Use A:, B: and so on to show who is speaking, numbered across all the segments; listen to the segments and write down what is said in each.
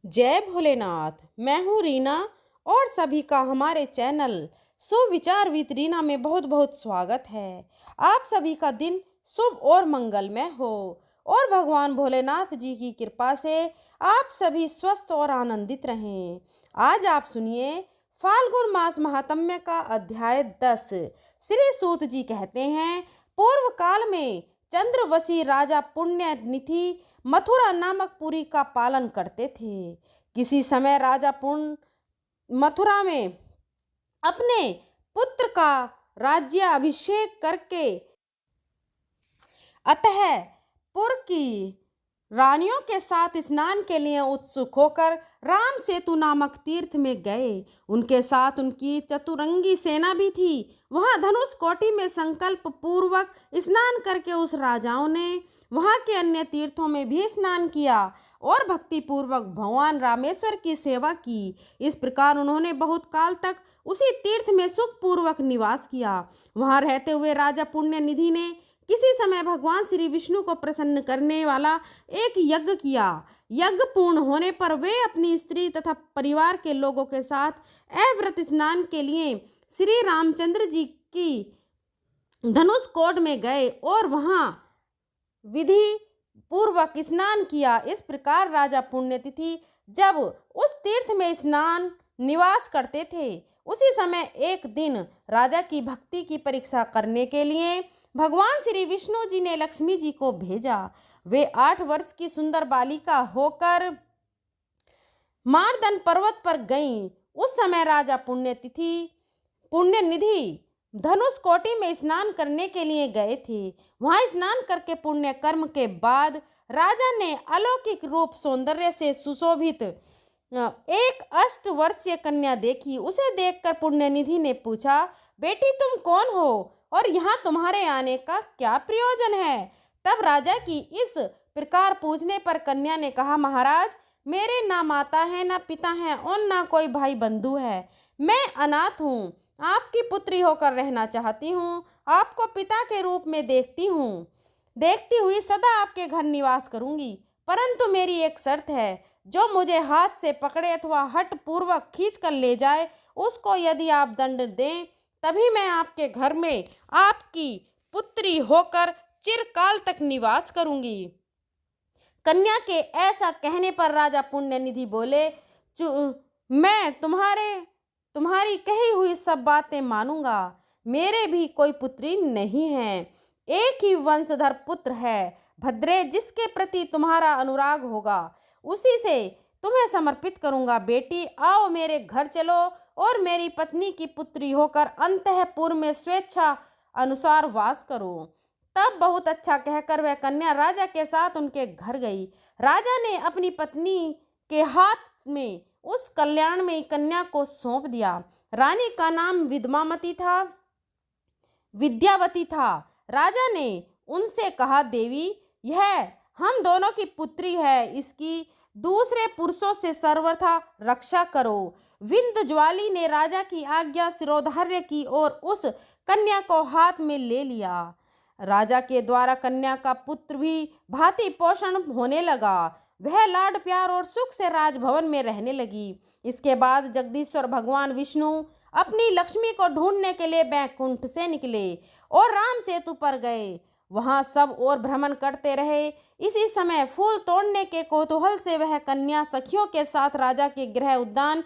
A: जय भोलेनाथ। मैं हूँ रीना और सभी का हमारे चैनल सुविचार विद रीना में बहुत बहुत स्वागत है। आप सभी का दिन शुभ और मंगलमय हो और भगवान भोलेनाथ जी की कृपा से आप सभी स्वस्थ और आनंदित रहें। आज आप सुनिए फाल्गुन मास महात्म्य का अध्याय 10। श्री सूत जी कहते हैं, पूर्व काल में चंद्रवशी राजा पुण्यनिधि मथुरा नामक पुरी का पालन करते थे। किसी समय राजा मथुरा में अपने पुत्र का राज्य अभिषेक करके अतः पुर की रानियों के साथ स्नान के लिए उत्सुक होकर राम सेतु नामक तीर्थ में गए। उनके साथ उनकी चतुरंगी सेना भी थी। वहां धनुष कोटि में संकल्प पूर्वक स्नान करके उस राजाओं ने वहां के अन्य तीर्थों में भी स्नान किया और भक्ति पूर्वक भगवान रामेश्वर की सेवा की। इस प्रकार उन्होंने बहुत काल तक उसी तीर्थ में सुखपूर्वक निवास किया। वहां रहते हुए राजा पुण्यनिधि ने किसी समय भगवान श्री विष्णु को प्रसन्न करने वाला एक यज्ञ किया। यज्ञ पूर्ण होने पर वे अपनी स्त्री तथा परिवार के लोगों के साथ अव्रत स्नान के लिए श्री रामचंद्र जी की धनुष कोट में गए और वहां विधि पूर्वक स्नान किया। इस प्रकार राजा पुण्यतिथि जब उस तीर्थ में स्नान निवास करते थे, उसी समय एक दिन राजा की भक्ति की परीक्षा करने के लिए भगवान श्री विष्णु जी ने लक्ष्मी जी को भेजा। वे 8 वर्ष की सुंदर बालिका होकर मार्दन पर्वत पर गईं। उस समय राजा पुण्यनिधि धनुष कोटि में स्नान करने के लिए गए थे। वहां स्नान करके पुण्य कर्म के बाद राजा ने अलौकिक रूप सौंदर्य से सुशोभित एक 8 वर्षीय कन्या देखी। उसे देखकर पुण्यनिधि ने पूछा, बेटी तुम कौन हो और यहाँ तुम्हारे आने का क्या प्रयोजन है? तब राजा की इस प्रकार पूछने पर कन्या ने कहा, महाराज, मेरे ना माता है ना पिता है और ना कोई भाई बंधु है। मैं अनाथ हूँ। आपकी पुत्री होकर रहना चाहती हूँ। आपको पिता के रूप में देखती हुई सदा आपके घर निवास करूँगी, परंतु मेरी एक शर्त है, जो मुझे हाथ से पकड़े अथवा हठ पूर्वक खींच कर ले जाए, उसको यदि आप दंड दें तभी मैं आपके घर में आपकी पुत्री होकर चिरकाल तक निवास करूंगी। कन्या के ऐसा कहने पर राजा पुण्यनिधि बोले, मैं तुम्हारी कही हुई सब बातें मानूंगा। मेरे भी कोई पुत्री नहीं है, एक ही वंशधर पुत्र है, भद्रे, जिसके प्रति तुम्हारा अनुराग होगा उसी से तुम्हें समर्पित करूंगा। बेटी, आओ मेरे घर चलो और मेरी पत्नी की पुत्री होकर अंतःपुर में स्वेच्छा अनुसार वास करो। तब बहुत अच्छा कहकर वह कन्या राजा के साथ उनके घर गई। राजा ने अपनी पत्नी के हाथ में उस कल्याणमयी कन्या को सौंप दिया। रानी का नाम विद्यावती था। राजा ने उनसे कहा, देवी, यह हम दोनों की पुत्री है, इसकी दूसरे पुरुषों से सर्वथा रक्षा करो। विंध्यज्वाली ने राजा की आज्ञा शिरोधार्य की और उस कन्या को हाथ में ले लिया। राजा के द्वारा कन्या का पुत्र भी भांति पोषण होने लगा। वह लाड प्यार और सुख से राजभवन में रहने लगी। इसके बाद जगदीश्वर भगवान विष्णु अपनी लक्ष्मी को ढूंढने के लिए बैकुंठ से निकले और राम सेतु पर गए। वहां सब और भ्रमण करते रहे। इसी समय फूल तोड़ने के कौतूहल से वह कन्या सखियों के साथ राजा के गृह उद्यान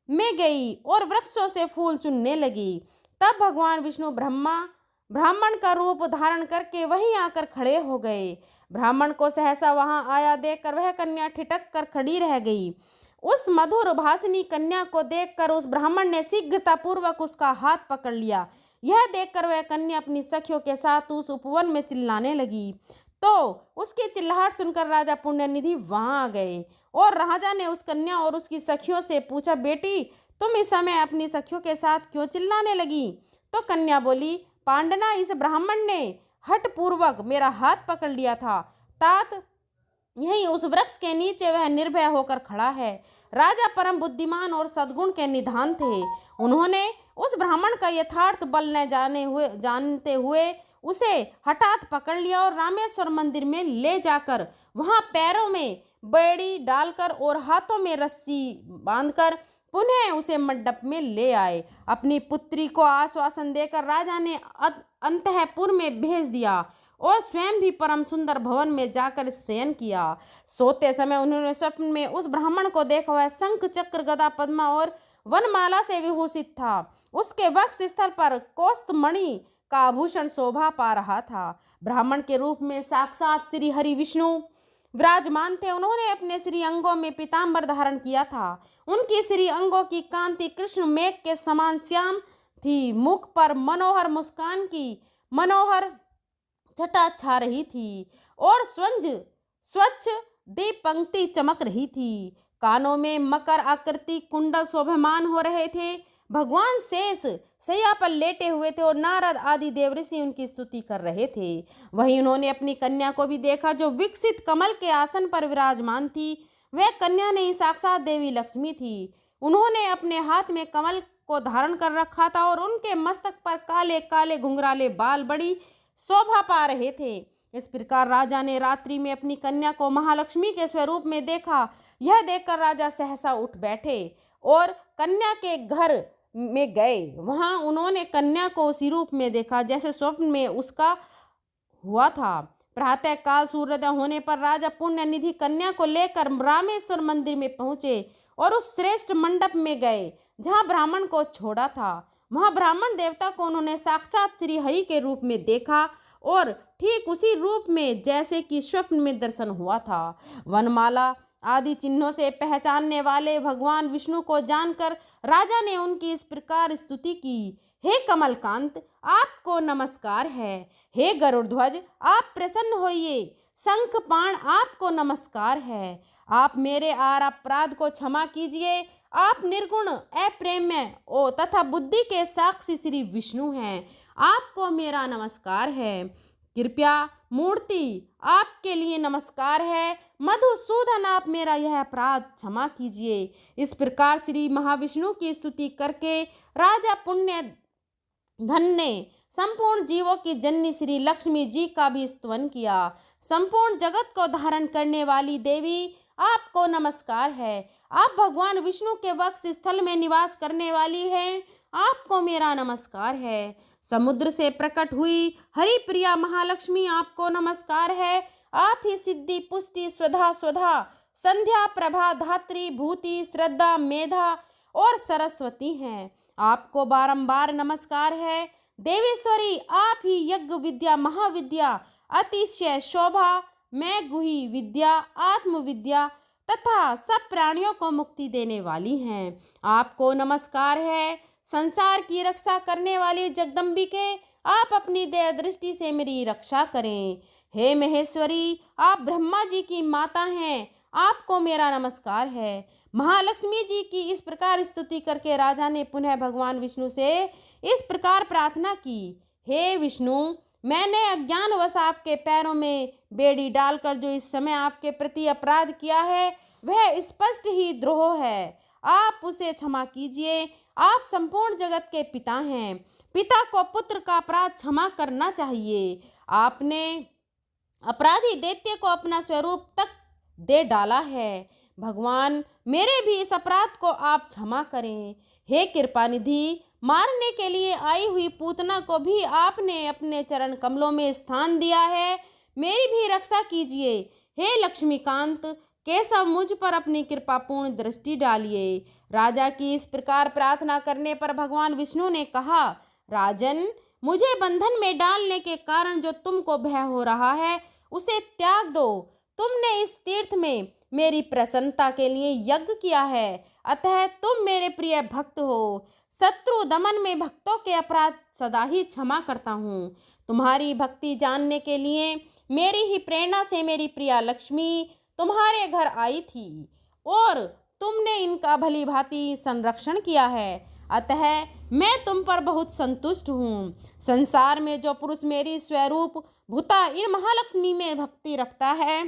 A: में गई और वृक्षों से फूल चुनने लगी। तब भगवान विष्णु ब्राह्मण का रूप धारण करके वहीं आकर खड़े हो गए। ब्राह्मण को सहसा वहां आया देखकर वह कन्या ठिठक कर खड़ी रह गई। उस मधुर भाषिनी कन्या को देखकर उस ब्राह्मण ने शीघ्रतापूर्वक उसका हाथ पकड़ लिया। यह देखकर वह कन्या अपनी सखियों के साथ उस उपवन में चिल्लाने लगी। तो उसकी चिल्लाहट सुनकर राजा पुण्यनिधि वहां आ गए और राजा ने उस कन्या और उसकी सखियों से पूछा, बेटी, तुम इस समय अपनी सखियों के साथ क्यों चिल्लाने लगी? तो कन्या बोली, पांडना, इस ब्राह्मण ने हठ पूर्वक मेरा हाथ पकड़ लिया था। तात यही उस वृक्ष के नीचे वह निर्भय होकर खड़ा है। राजा परम बुद्धिमान और सद्गुण के निधान थे। उन्होंने उस ब्राह्मण का यथार्थ बल न जानते हुए उसे हठात पकड़ लिया और रामेश्वर मंदिर में ले जाकर वहां पैरों में बेड़ी डालकर और हाथों में रस्सी बांधकर पुनः उसे मंडप में ले आए। अपनी पुत्री को आश्वासन देकर राजा ने अंतःपुर में भेज दिया और स्वयं भी परम सुंदर भवन में जाकर शयन किया। सोते समय उन्होंने स्वप्न में उस ब्राह्मण को देखा। वह शंख चक्र गदा पद्मा और वनमाला से विभूषित था। उसके वक्ष स्थल पर कौस्तुभमणि का आभूषण शोभा पा रहा था। ब्राह्मण के रूप में साक्षात श्री हरि विष्णु विराजमान थे। उन्होंने अपने श्री अंगों में पीतांबर धारण किया था। उनकी श्री अंगों की कांति कृष्ण मेघ के समान श्याम थी। मुख पर मनोहर मुस्कान की मनोहर छटा छा रही थी और स्वच्छ दीप पंक्ति चमक रही थी। कानों में मकर आकृति कुंडल शोभमान हो रहे थे। भगवान शेष शैया पर लेटे हुए थे और नारद आदि देवऋषि उनकी स्तुति कर रहे थे। वहीं उन्होंने अपनी कन्या को भी देखा जो विकसित कमल के आसन पर विराजमान थी। वह कन्या नहीं साक्षात देवी लक्ष्मी थी। उन्होंने अपने हाथ में कमल को धारण कर रखा था और उनके मस्तक पर काले काले घुंघराले बाल बड़ी शोभा पा रहे थे। इस प्रकार राजा ने रात्रि में अपनी कन्या को महालक्ष्मी के स्वरूप में देखा। यह देखकर राजा सहसा उठ बैठे और कन्या के घर में गए। वहां उन्होंने कन्या को उसी रूप में देखा जैसे स्वप्न में उसका हुआ था। प्रातः काल सूर्योदय होने पर राजा पुण्य निधि कन्या को लेकर रामेश्वर मंदिर में पहुंचे और उस श्रेष्ठ मंडप में गए जहां ब्राह्मण को छोड़ा था। वहां ब्राह्मण देवता को उन्होंने साक्षात श्री हरि के रूप में देखा और ठीक उसी रूप में जैसे कि स्वप्न में दर्शन हुआ था। वनमाला आदि चिन्हों से पहचानने वाले भगवान विष्णु को जानकर राजा ने उनकी इस प्रकार स्तुति की। हे कमलकांत, आपको नमस्कार है। हे गरुड़ध्वज, आप प्रसन्न होइए। शंखपाण, आपको नमस्कार है। आप मेरे अपराध को क्षमा कीजिए। आप निर्गुण अप्रेम्य ओ तथा बुद्धि के साक्षी श्री विष्णु हैं। आपको मेरा नमस्कार है। कृपया मूर्ति, आपके लिए नमस्कार है। मधुसूदन, आप मेरा यह अपराध क्षमा कीजिए। इस प्रकार श्री महाविष्णु की स्तुति करके राजा पुण्य धन ने संपूर्ण जीवों की जननी श्री लक्ष्मी जी का भी स्तुति किया। संपूर्ण जगत को धारण करने वाली देवी, आपको नमस्कार है। आप भगवान विष्णु के वक्ष स्थल में निवास करने वाली हैं। आपको मेरा नमस्कार है। समुद्र से प्रकट हुई हरि प्रिया महालक्ष्मी, आपको नमस्कार है। आप ही सिद्धि पुष्टि स्वधा स्वधा संध्या प्रभा धात्री भूति श्रद्धा मेधा और सरस्वती हैं। आपको बारंबार नमस्कार है। देवेश्वरी, आप ही यज्ञ विद्या महाविद्या अतिशय शोभा मैं गुही विद्या आत्मविद्या तथा सब प्राणियों को मुक्ति देने वाली हैं। आपको नमस्कार है। संसार की रक्षा करने वाली जगदम्बिके, आप अपनी दया दृष्टि से मेरी रक्षा करें। हे महेश्वरी, आप ब्रह्मा जी की माता हैं। आपको मेरा नमस्कार है। महालक्ष्मी जी की इस प्रकार स्तुति करके राजा ने पुनः भगवान विष्णु से इस प्रकार प्रार्थना की। हे विष्णु, मैंने अज्ञानवश आपके पैरों में बेड़ी डालकर जो इस समय आपके प्रति अपराध किया है वह स्पष्ट ही द्रोह है। आप उसे क्षमा कीजिए। आप संपूर्ण जगत के पिता हैं। पिता को पुत्र का अपराध क्षमा करना चाहिए। आपने अपराधी दैत्य को अपना स्वरूप तक दे डाला है। भगवान, मेरे भी इस अपराध को आप क्षमा करें। हे कृपा निधि, मारने के लिए आई हुई पूतना को भी आपने अपने चरण कमलों में स्थान दिया है। मेरी भी रक्षा कीजिए। हे लक्ष्मीकांत, केशव, मुझ पर अपनी कृपापूर्ण दृष्टि डालिए। राजा की इस प्रकार प्रार्थना करने पर भगवान विष्णु ने कहा, राजन, मुझे बंधन में डालने के कारण जो तुमको भय हो रहा है उसे त्याग दो। तुमने इस तीर्थ में मेरी प्रसन्नता के लिए यज्ञ किया है, अतः तुम मेरे प्रिय भक्त हो। शत्रु दमन में भक्तों के अपराध सदा ही क्षमा करता हूँ। तुम्हारी भक्ति जानने के लिए मेरी ही प्रेरणा से मेरी प्रिया लक्ष्मी तुम्हारे घर आई थी और तुमने इनका भली भांति संरक्षण किया है, अतः मैं तुम पर बहुत संतुष्ट हूँ। संसार में जो पुरुष मेरी स्वरूप भूता इन महालक्ष्मी में भक्ति रखता है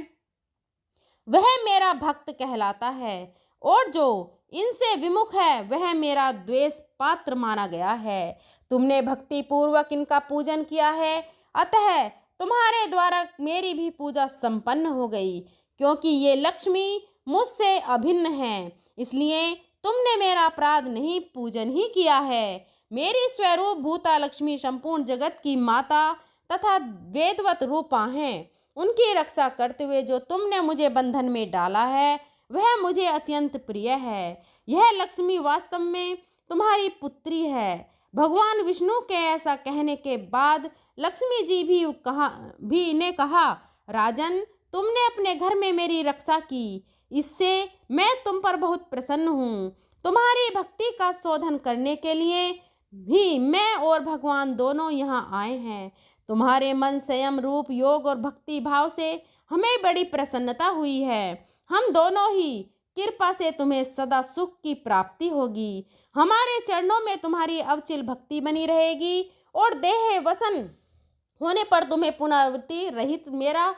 A: वह मेरा भक्त कहलाता है और जो इनसे विमुख है वह मेरा द्वेष पात्र माना गया है। तुमने भक्ति पूर्वक इनका पूजन किया है, अतः तुम्हारे द्वारा मेरी भी पूजा संपन्न हो गई। क्योंकि ये लक्ष्मी मुझसे अभिन्न है, इसलिए तुमने मेरा अपराध नहीं पूजन ही किया है। मेरी स्वरूप भूता लक्ष्मी संपूर्ण जगत की माता तथा वेदवत रूपा हैं। उनकी रक्षा करते हुए जो तुमने मुझे बंधन में डाला है वह मुझे अत्यंत प्रिय है। यह लक्ष्मी वास्तव में तुम्हारी पुत्री है। भगवान विष्णु के ऐसा कहने के बाद लक्ष्मी जी ने कहा, राजन, तुमने अपने घर में मेरी रक्षा की, इससे मैं तुम पर बहुत प्रसन्न हूँ। तुम्हारी भक्ति का शोधन करने के लिए भी मैं और भगवान दोनों यहाँ आए हैं। तुम्हारे मन संयम रूप योग और भक्ति भाव से हमें बड़ी प्रसन्नता हुई है। हम दोनों ही कृपा से तुम्हें सदा सुख की प्राप्ति होगी। हमारे चरणों में तुम्हारी अविचल भक्ति बनी रहेगी और देह वसन होने पर तुम्हें पुनरावृत्ति रहित मेरा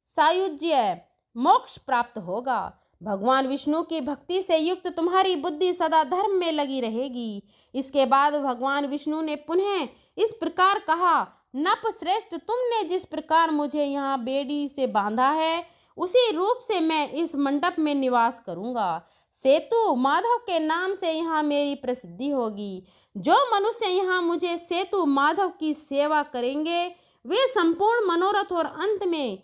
A: सायुज्य मोक्ष प्राप्त होगा। भगवान विष्णु की भक्ति से युक्त तुम्हारी बुद्धि सदा धर्म में लगी रहेगी। इसके बाद भगवान विष्णु ने पुनः इस प्रकार कहा, नप श्रेष्ठ, तुमने जिस प्रकार मुझे यहाँ बेड़ी से बांधा है उसी रूप से मैं इस मंडप में निवास करूँगा। सेतु माधव के नाम से यहाँ मेरी प्रसिद्धि होगी। जो मनुष्य यहाँ मुझे सेतु माधव की सेवा करेंगे वे संपूर्ण मनोरथ और अंत में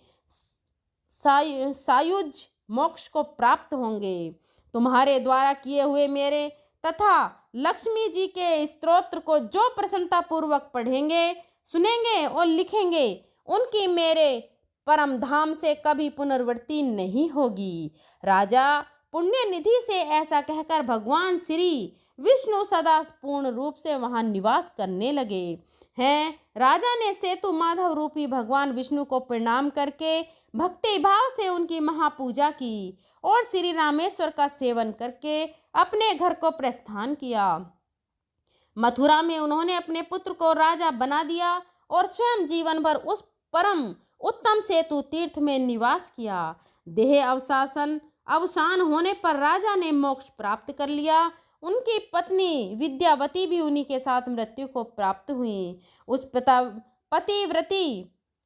A: सायुज मोक्ष को प्राप्त होंगे। तुम्हारे द्वारा किए हुए मेरे तथा लक्ष्मी जी के स्तोत्र को जो प्रसन्नता पूर्वक पढ़ेंगे, सुनेंगे और लिखेंगे, उनकी मेरे परम धाम से कभी पुनर्वृत्ति नहीं होगी। राजा पुण्य निधि से ऐसा कहकर भगवान श्री विष्णु सदा पूर्ण रूप से वहां निवास करने लगे हैं। राजा ने सेतु माधव रूपी भगवान विष्णु को प्रणाम करके भक्ति भाव से उनकी महापूजा की और श्री रामेश्वर का सेवन करके अपने घर को प्रस्थान किया। मथुरा में उन्होंने अपने पुत्र को राजा बना दिया और स्वयं जीवन भर उस परम उत्तम सेतु तीर्थ में निवास किया। देह अवसान होने पर राजा ने मोक्ष प्राप्त कर लिया। उनकी पत्नी विद्यावती भी उन्हीं के साथ मृत्यु को प्राप्त हुई। उस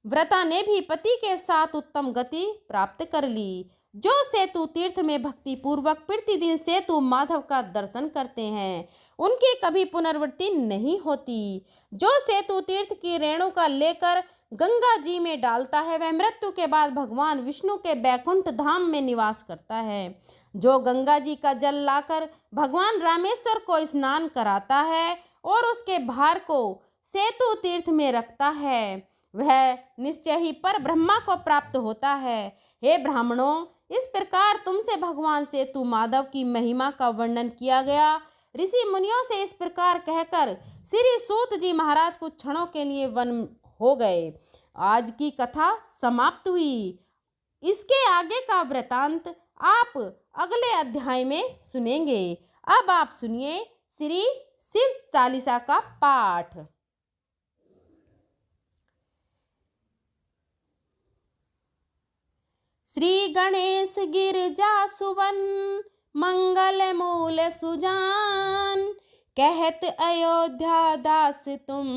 A: व्रता ने भी पति के साथ उत्तम गति प्राप्त कर ली। जो सेतु तीर्थ में भक्ति पूर्वक प्रतिदिन सेतु माधव का दर्शन करते हैं उनकी कभी पुनर्वृत्ति नहीं होती। जो सेतु तीर्थ की रेणुका लेकर गंगा जी में डालता है वह मृत्यु के बाद भगवान विष्णु के बैकुंठ धाम में निवास करता है। जो गंगा जी का जल लाकर भगवान रामेश्वर को स्नान कराता है और उसके भार को सेतु तीर्थ में रखता है वह निश्चय ही पर ब्रह्मा को प्राप्त होता है। हे ब्राह्मणों, इस प्रकार तुमसे भगवान सेतु माधव की महिमा का वर्णन किया गया। ऋषि मुनियों से इस प्रकार कहकर श्री सूत जी महाराज कुछ क्षणों के लिए वन हो गए। आज की कथा समाप्त हुई। इसके आगे का वृतांत आप अगले अध्याय में सुनेंगे। अब आप सुनिए श्री शिव चालीसा का पाठ। श्री गणेश गिरजा सुवन मंगल मूल सुजान, कहत अयोध्या दास तुम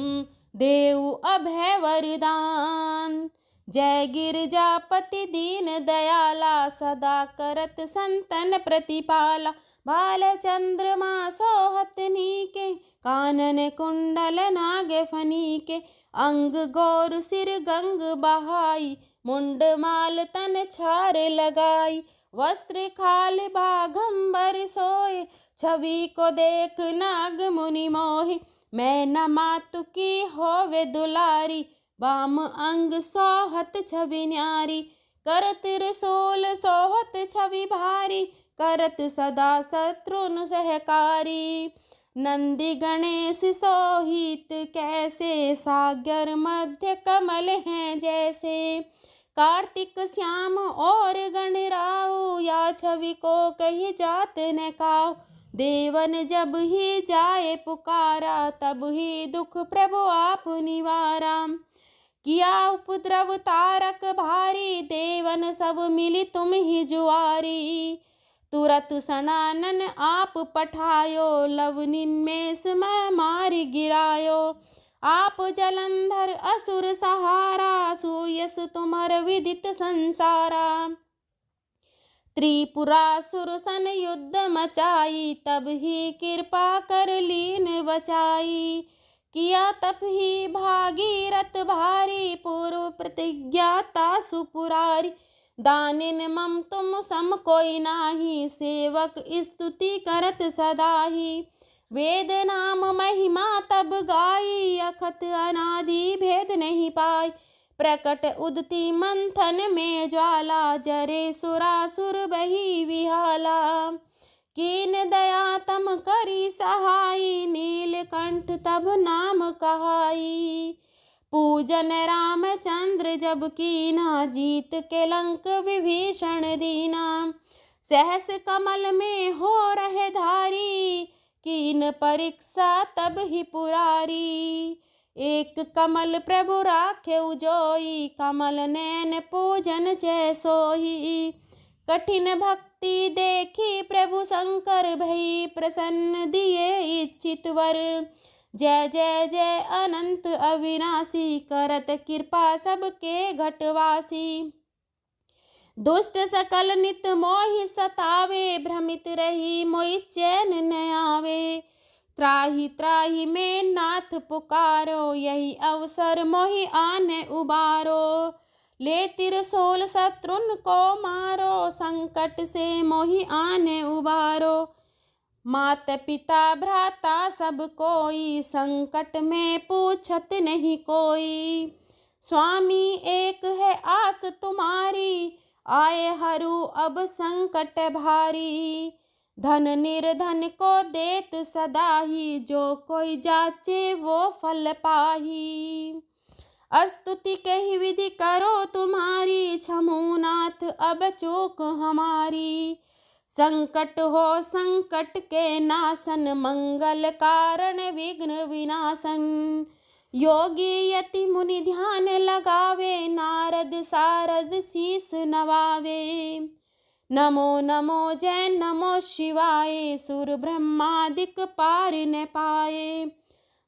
A: देव अभय वरदान। जय गिरजापति दीन दयाला, सदा करत संतन प्रतिपाला। बाल चंद्रमा सोहत नीके, कानन कुंडल नाग फनीके। अंग गौर सिर गंग बहाई, मुंड माल तन छार लगाई। वस्त्र खाल बाघंबर सोए, छवि को देख नाग मुनि मोहि। मैं न मातु की होवे दुलारी, बाम अंग सोहत छवि न्यारी। करत रसोल सोहत छवि भारी, करत सदा शत्रुन सहकारी। नंदी गणेश सोहित कैसे, सागर मध्य कमल हैं जैसे। कार्तिक श्याम और गणराव, या छवि को कही जात न काव। देवन जब ही जाए पुकारा, तब ही दुख प्रभु आप निवारा। किया उपद्रव तारक भारी, देवन सब मिली तुम ही जुआरी। तुरत सनानन आप पठायो, लव निन्मेष मैं मारी गिरायो। आप जलंधर असुर सहारा, सुयस तुम्हार विदित संसारा। त्रिपुरासुर सन युद्ध मचाई, तब ही कृपा कर लीन बचाई। किया तप ही भागीरथ भारी, पूर्व प्रतिज्ञा तासु पुरारी। दानिन मम तुम सम कोई नाही, सेवक स्तुति करत सदाही। वेद नाम महिमा तब गाई, अखत अनादि भेद नहीं पाई। प्रकट उदती मंथन में ज्वाला, जरे सुरासुर बही विहाला। कीन दया तम करी सहाई, नीलकंठ तब नाम कहाई। पूजन रामचंद्र जब कीना, जीत के लंक विभीषण दीना। सहस कमल में हो रहे धारी, कीन परीक्षा तब ही पुरारी। एक कमल प्रभु राखे उजोई, कमल नैन पूजन जय सोही। कठिन भक्ति देखी प्रभु शंकर, भई प्रसन्न दिए इच्छित वर। जय जय जय अनंत अविनाशी, करत कृपा सबके घटवासी। दुष्ट सकल नित मोहि सतावे, भ्रमित रही मोहि चैन न आवे। त्राहि त्राहि में नाथ पुकारो, यही अवसर मोहि आने उबारो। ले त्रिशूल शत्रुन को मारो, संकट से मोहि आने उबारो। मात पिता भ्राता सब कोई, संकट में पूछत नहीं कोई। स्वामी एक है आस तुम्हारी, आए हरू अब संकट भारी। धन निर्धन को देत सदा ही, जो कोई जाचे वो फल पाही। स्तुति कही विधि करो तुम्हारी, क्षमु नाथ अब चूक हमारी। संकट हो संकट के नाशन, मंगल कारण विघ्न विनाशन। योगी यति मुनि ध्यान लगावे, नारद सारद शीस नवावे। नमो नमो जय नमो शिवाय, सुर ब्रह्मादिक पार न पाए।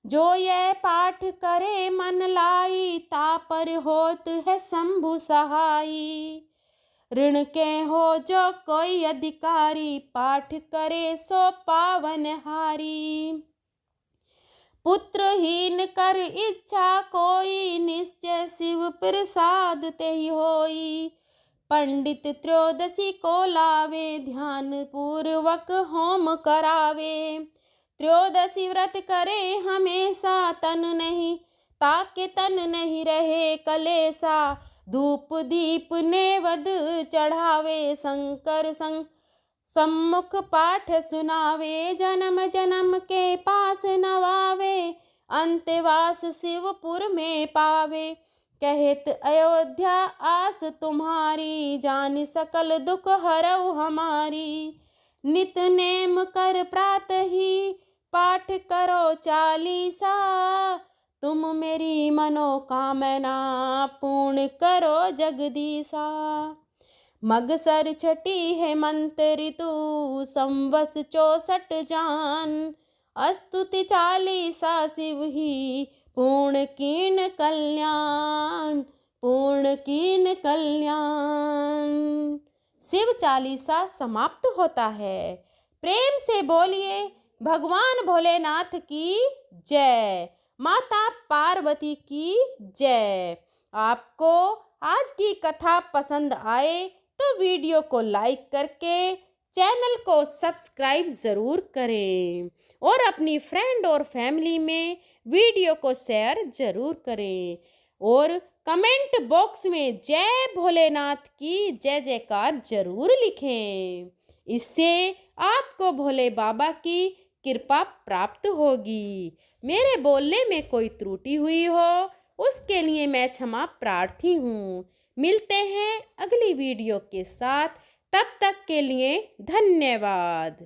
A: जो ये पाठ करे मन लाई, तापर होत है शंभु सहाई। ऋण के हो जो कोई अधिकारी, पाठ करे सो पावन हारी। पुत्रहीन कर इच्छा कोई, निश्चय शिव प्रसाद ते ही होई। पंडित त्रयोदशी को लावे, ध्यान पूर्वक होम करावे। त्रयोदशी व्रत करे हमेशा, तन नहीं ताके तन नहीं रहे कलेसा। धूप दीप नेवद चढ़ावे, शंकर सम्मुख पाठ सुनावे। जन्म जन्म के पास नवावे, अंतवास शिवपुर में पावे। कहत अयोध्या आस तुम्हारी, जान सकल दुख हरऊ हमारी। नित नेम कर प्रातः ही, पाठ करो चालीसा। तुम मेरी मनोकामना, पूर्ण करो जगदीशा। मगसर छठी है मंत्र ऋतु, संवत्स 64 जान। स्तुति चालीसा शिव ही, पूर्ण कीन कल्याण, पूर्ण कीन कल्याण। शिव चालीसा समाप्त होता है। प्रेम से बोलिए भगवान भोलेनाथ की जय, माता पार्वती की जय। आपको आज की कथा पसंद आए तो वीडियो को लाइक करके चैनल को सब्सक्राइब ज़रूर करें और अपनी फ्रेंड और फैमिली में वीडियो को शेयर ज़रूर करें और कमेंट बॉक्स में जय भोलेनाथ की जय जयकार जरूर लिखें। इससे आपको भोले बाबा की कृपा प्राप्त होगी। मेरे बोलने में कोई त्रुटि हुई हो उसके लिए मैं क्षमा प्रार्थी हूँ। मिलते हैं अगली वीडियो के साथ, तब तक के लिए धन्यवाद।